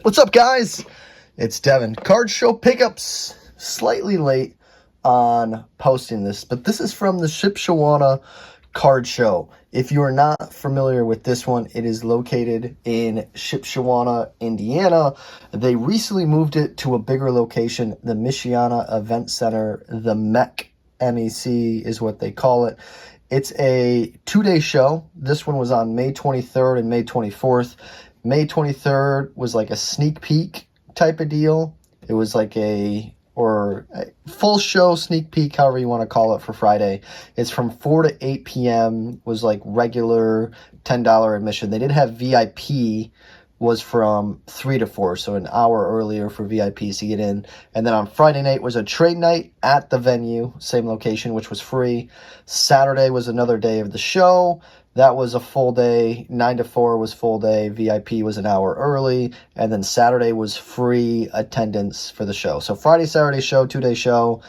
What's up, guys? It's Devin. Card show pickups. Slightly late on posting this, but this is from the Shipshewana card show. If you are not familiar with this one, it is located in Shipshewana, Indiana. They recently moved it to a bigger location, the Shipshewana Event Center, the MEC, MEC is what they call it. It's a 2-day show. This one was on May 23rd and May 24th. May 23rd was like a sneak peek type of deal. It was like a full show sneak peek, however you want to call it, for Friday. It's from 4 to 8 p.m. was like regular $10 admission. They did have VIP, was from 3 to 4, so an hour earlier for VIPs to get in. And then on Friday night was a trade night at the venue, same location, which was free. Saturday was another day of the show. That was a full day. 9 to 4 was full day. VIP was an hour early. And then Saturday was free attendance for the show. So Friday, Saturday show, 2-day show.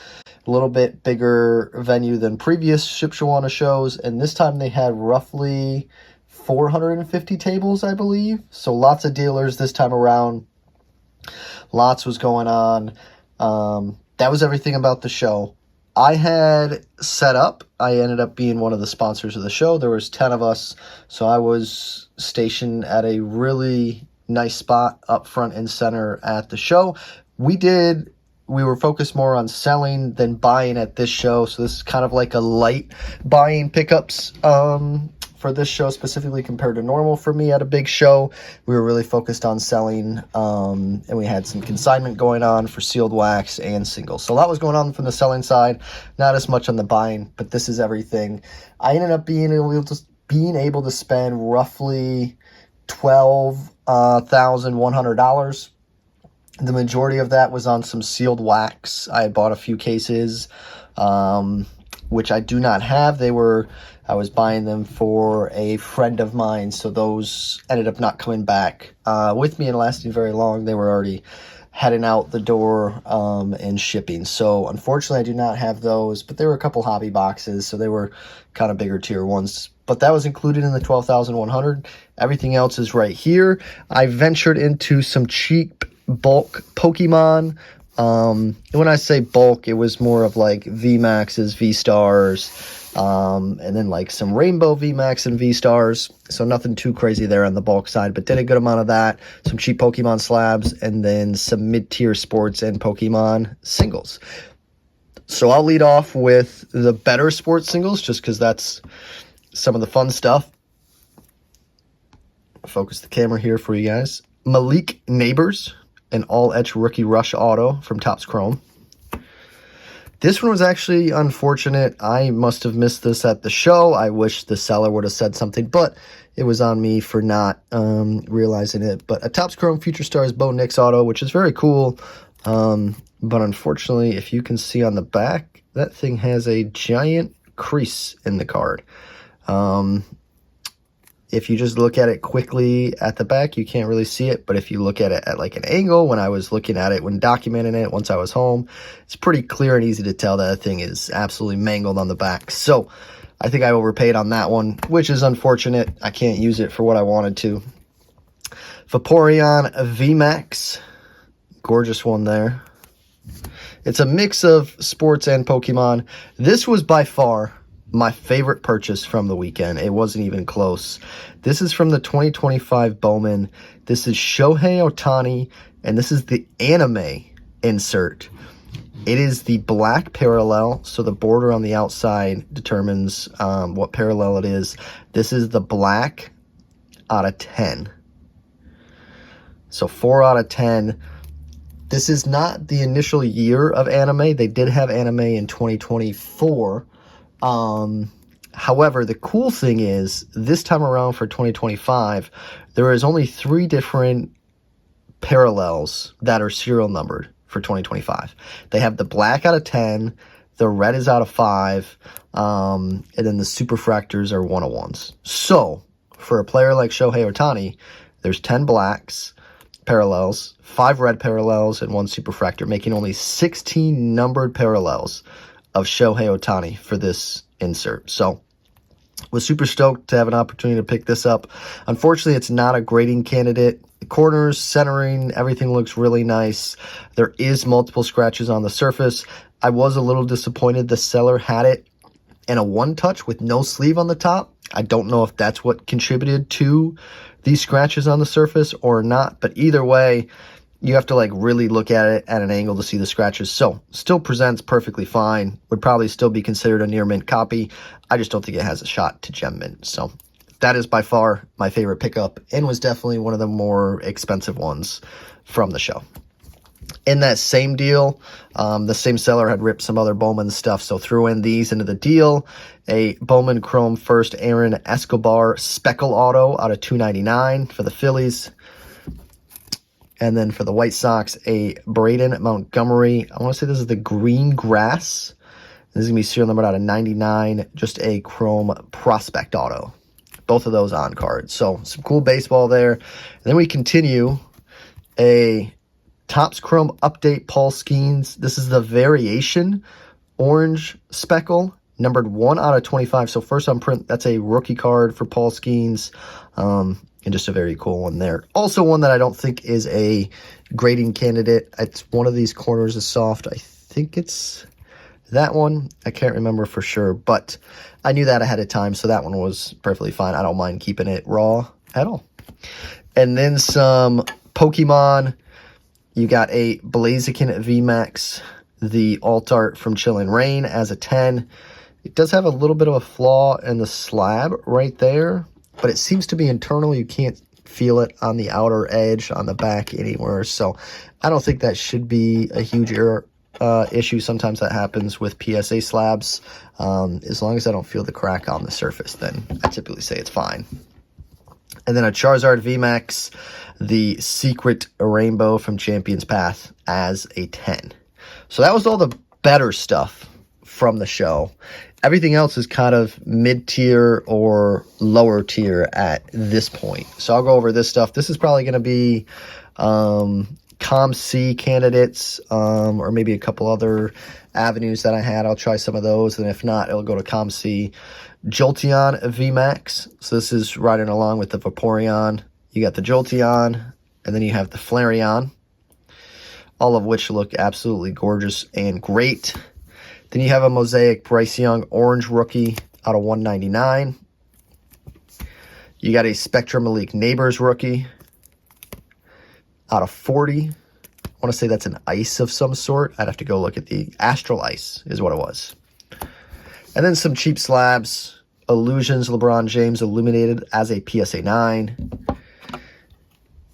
A little bit bigger venue than previous Shipshewana shows. And this time they had roughly 450 tables, I believe. So lots of dealers this time around. Lots was going on. That was everything about the show. I had set up, I ended up being one of the sponsors of the show. There was 10 of us, so I was stationed at a really nice spot up front and center at the show. We were focused more on selling than buying at this show, so this is kind of like a light buying pickups for this show specifically compared to normal for me at a big show. We were really focused on selling, and we had some consignment going on for sealed wax and singles. So a lot was going on from the selling side, not as much on the buying, but this is everything. I ended up being able to spend roughly $12,100. The majority of that was on some sealed wax. I had bought a few cases, which I do not have. I was buying them for a friend of mine, so those ended up not coming back with me and lasting very long. They were already heading out the door and shipping. So unfortunately, I do not have those, but there were a couple hobby boxes, so they were kind of bigger tier ones. But that was included in the $12,100. Everything else is right here. I ventured into some cheap bulk Pokemon. When I say bulk, it was more of like VMAXs, V-Stars, and then like some Rainbow VMAX and V-Stars. So nothing too crazy there on the bulk side, but did a good amount of that. Some cheap Pokemon slabs, and then some mid-tier sports and Pokemon singles. So I'll lead off with the better sports singles, just because that's some of the fun stuff. Focus the camera here for you guys. Malik Neighbors, an all-etch rookie rush auto from Topps Chrome. This one was actually unfortunate. I must have missed this at the show. I wish the seller would have said something, but it was on me for not realizing it. But a Topps Chrome Future Stars Bo Nix auto, which is very cool. But unfortunately, if you can see on the back, that thing has a giant crease in the card. If you just look at it quickly at the back, you can't really see it. But if you look at it at like an angle, when I was looking at it, when documenting it, once I was home, it's pretty clear and easy to tell that thing is absolutely mangled on the back. So I think I overpaid on that one, which is unfortunate. I can't use it for what I wanted to. Vaporeon VMAX. Gorgeous one there. It's a mix of sports and Pokemon. This was by far my favorite purchase from the weekend. It wasn't even close. This is from the 2025 Bowman. This is Shohei Ohtani, and this is the anime insert. It is the black parallel, so the border on the outside determines what parallel it is. This is the black out of 10. So 4 out of 10. This is not the initial year of anime. They did have anime in 2024. However, the cool thing is, this time around for 2025, there is only 3 different parallels that are serial numbered for 2025. They have the black out of 10, the red is out of 5, and then the superfractors are 101s. So, for a player like Shohei Ohtani, there's 10 blacks parallels, 5 red parallels, and 1 superfractor, making only 16 numbered parallels of Shohei Ohtani for this insert. So was super stoked to have an opportunity to pick this up. Unfortunately, it's not a grading candidate corners, centering, everything looks really nice. There is multiple scratches on the surface. I was a little disappointed the seller had it in a one touch with no sleeve on the top. I don't know if that's what contributed to these scratches on the surface or not, but either way, you have to like really look at it at an angle to see the scratches. So still presents perfectly fine. Would probably still be considered a near mint copy. I just don't think it has a shot to gem mint. So that is by far my favorite pickup and was definitely one of the more expensive ones from the show. In that same deal, the same seller had ripped some other Bowman stuff, so threw in these into the deal. A Bowman Chrome First Aaron Escobar Speckle Auto out of $2.99 for the Phillies. And then for the White Sox, a Braden Montgomery. I want to say this is the Green Grass. This is going to be serial numbered out of 99. Just a Chrome Prospect Auto. Both of those on card. So some cool baseball there. And then we continue a Topps Chrome Update Paul Skeens. This is the Variation Orange Speckle, numbered 1 out of 25. So first on print, that's a rookie card for Paul Skeens. And just a very cool one there. Also one that I don't think is a grading candidate. It's one of these corners is soft. I think it's that one. I can't remember for sure, but I knew that ahead of time, so that one was perfectly fine. I don't mind keeping it raw at all. And then some Pokemon. You got a Blaziken VMAX, the alt art from Chill and Rain as a 10. It does have a little bit of a flaw in the slab right there, but it seems to be internal. You can't feel it on the outer edge, on the back, anywhere. So I don't think that should be a huge issue. Sometimes that happens with PSA slabs. As long as I don't feel the crack on the surface, then I typically say it's fine. And then a Charizard VMAX, the Secret Rainbow from Champion's Path as a 10. So that was all the better stuff from the show. Everything else is kind of mid-tier or lower tier at this point. So I'll go over this stuff. This is probably going to be Com-C candidates or maybe a couple other avenues that I had. I'll try some of those, and if not, it'll go to Com-C. Jolteon VMAX. So this is riding along with the Vaporeon. You got the Jolteon, and then you have the Flareon, all of which look absolutely gorgeous and great. Then you have a Mosaic Bryce Young Orange Rookie out of $199. You got a Spectrum Malik Neighbors Rookie out of $40. I want to say that's an ice of some sort. I'd have to go look at the Astral Ice is what it was. And then some cheap slabs. Illusions LeBron James Illuminated as a PSA 9.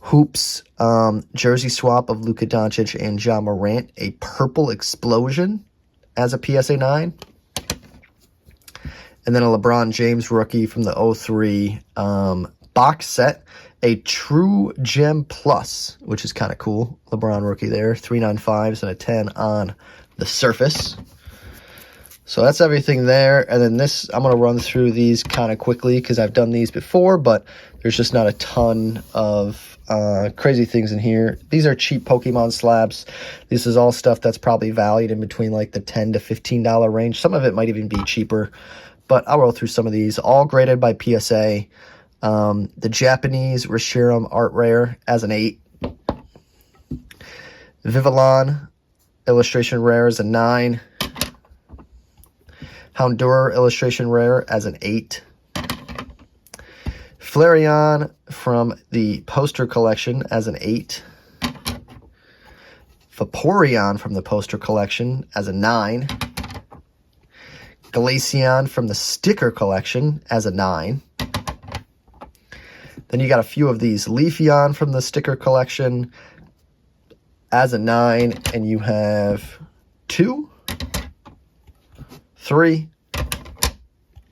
Hoops jersey swap of Luka Doncic and Ja Morant. A Purple Explosion as a PSA 9. And then a LeBron James rookie from the 03 box set. A True Gem Plus, which is kind of cool. LeBron rookie there. 395s and a 10 on the surface. So that's everything there. And then this, I'm going to run through these kind of quickly because I've done these before, but there's just not a ton of crazy things in here. These are cheap Pokemon slabs. This is all stuff that's probably valued in between like the $10 to $15 range. Some of it might even be cheaper, but I'll roll through some of these. All graded by PSA. The Japanese Reshiram Art Rare as an 8. Vivillon Illustration Rare as a 9. Houndour Illustration Rare as an 8. Flareon from the poster collection as an 8. Vaporeon from the poster collection as a 9. Glaceon from the sticker collection as a 9. Then you got a few of these. Leafeon from the sticker collection as a 9. And you have 2, 3,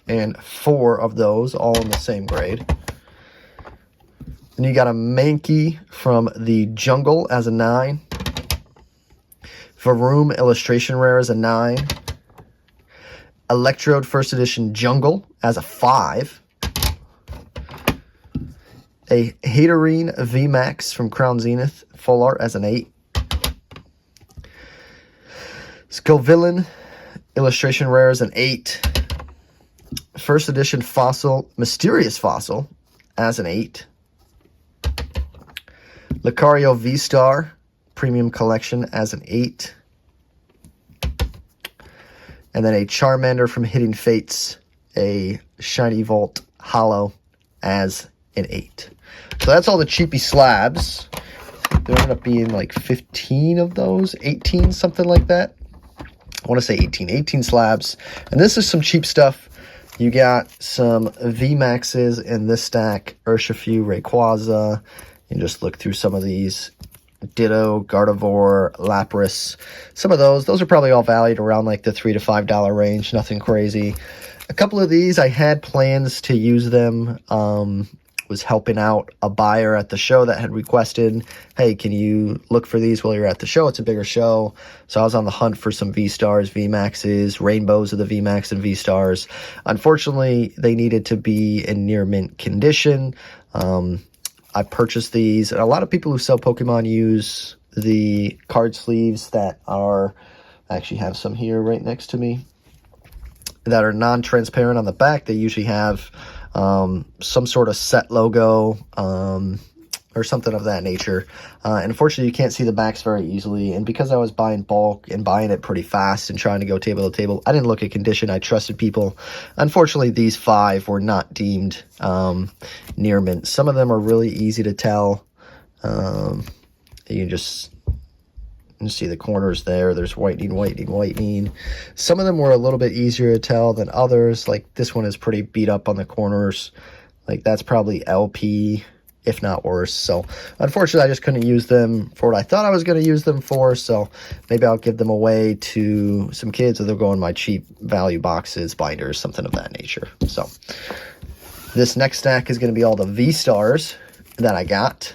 and 4 of those, all in the same grade. Then you got a Mankey from the Jungle as a 9. Varoom Illustration Rare as a 9. Electrode First Edition Jungle as a 5. A Haterene VMAX from Crown Zenith Full Art as an 8. Scovillain Illustration Rare as an 8. First Edition Fossil, Mysterious Fossil as an 8. Lucario V-Star Premium Collection as an 8. And then a Charmander from Hidden Fates, a Shiny Vault Holo as an 8. So that's all the cheapy slabs. There ended up being like 15 of those, 18, something like that. I want to say 18. 18 slabs. And this is some cheap stuff. You got some VMAXs in this stack. Urshifu, Rayquaza. You can just look through some of these. Ditto, Gardevoir, Lapras. Some of those are probably all valued around like the $3 to $5 range. Nothing crazy. A couple of these, I had plans to use them. Was helping out a buyer at the show that had requested, hey, can you look for these while you're at the show? It's a bigger show. So I was on the hunt for some V-Stars, V-Maxes, rainbows of the V-Max and V-Stars. Unfortunately, they needed to be in near mint condition. I purchased these, and a lot of people who sell Pokemon use the card sleeves that are, I actually have some here right next to me, that are non-transparent on the back. They usually have some sort of set logo or something of that nature. And unfortunately, you can't see the backs very easily. And because I was buying bulk and buying it pretty fast and trying to go table to table, I didn't look at condition. I trusted people. Unfortunately, these 5 were not deemed near mint. Some of them are really easy to tell. You can just see the corners there. There's whitening. Some of them were a little bit easier to tell than others. Like this one is pretty beat up on the corners. Like that's probably LP, if not worse. So unfortunately, I just couldn't use them for what I thought I was going to use them for. So maybe I'll give them away to some kids, or they'll go in my cheap value boxes, binders, something of that nature. So this next stack is going to be all the V-Stars that I got.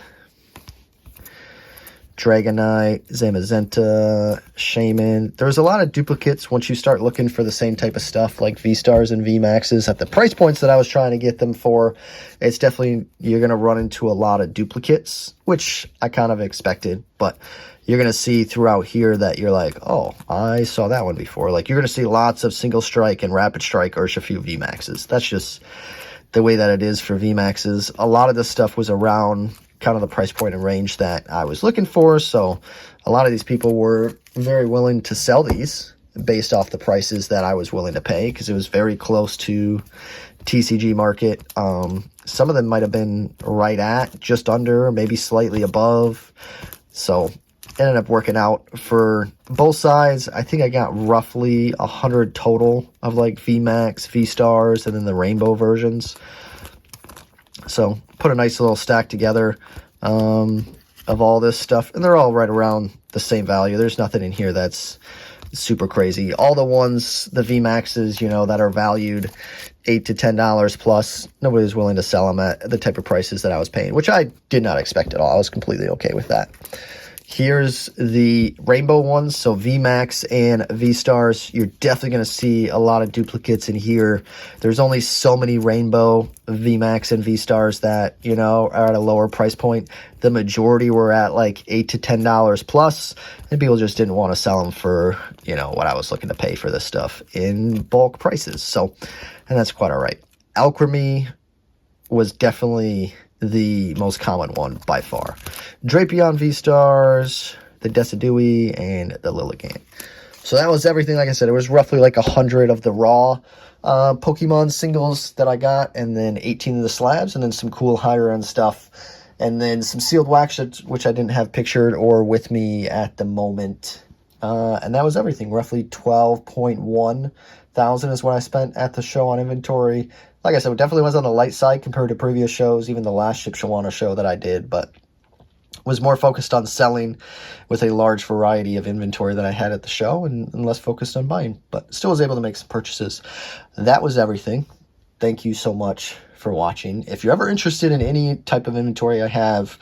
Dragonite, Zamazenta, Shaman. There's a lot of duplicates once you start looking for the same type of stuff like V-Stars and V-Maxes at the price points that I was trying to get them for. It's definitely, you're going to run into a lot of duplicates, which I kind of expected, but you're going to see throughout here that you're like, oh, I saw that one before. Like you're going to see lots of Single Strike and Rapid Strike Urshifu V-Maxes. That's just the way that it is for V-Maxes. A lot of this stuff was around kind of the price point and range that I was looking for. So a lot of these people were very willing to sell these based off the prices that I was willing to pay, because it was very close to TCG market. Some of them might have been right at, just under, maybe slightly above. So ended up working out for both sides. I think I got roughly 100 total of like VMAX, V-Stars, and then the rainbow versions. So put a nice little stack together of all this stuff, and they're all right around the same value. There's nothing in here that's super crazy. All the ones, the VMAXs, you know, that are valued $8 to $10 plus, nobody was willing to sell them at the type of prices that I was paying, which I did not expect at all. I was completely okay with that. Here's the rainbow ones, so VMAX and V-Stars. You're definitely going to see a lot of duplicates in here. There's only so many rainbow VMAX and V-Stars that, you know, are at a lower price point. The majority were at like $8 to $10 plus, and people just didn't want to sell them for, you know, what I was looking to pay for this stuff in bulk prices. So, and that's quite all right. Alchemy was definitely the most common one by far. Drapion V-Stars, the Decidui, and the Lilligant. So that was everything. Like I said, it was roughly like 100 of the raw Pokemon singles that I got, and then 18 of the slabs, and then some cool higher end stuff, and then some sealed wax, which I didn't have pictured or with me at the moment. And that was everything. Roughly 12.1 thousand is what I spent at the show on inventory. Like I said, it definitely was on the light side compared to previous shows, even the last Shipshewana show that I did, but was more focused on selling with a large variety of inventory that I had at the show, and less focused on buying, but still was able to make some purchases. That was everything. Thank you so much for watching. If you're ever interested in any type of inventory I have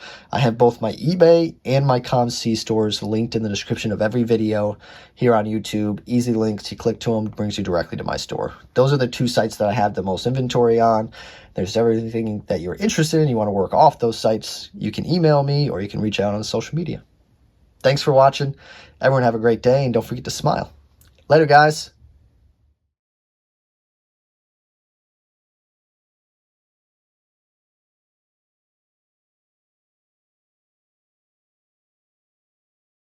both my eBay and my ComC stores linked in the description of every video here on YouTube. Easy links, you click to them, brings you directly to my store. Those are the two sites that I have the most inventory on. There's everything that you're interested in, you want to work off those sites, you can email me or you can reach out on social media. Thanks for watching. Everyone have a great day, and don't forget to smile. Later, guys.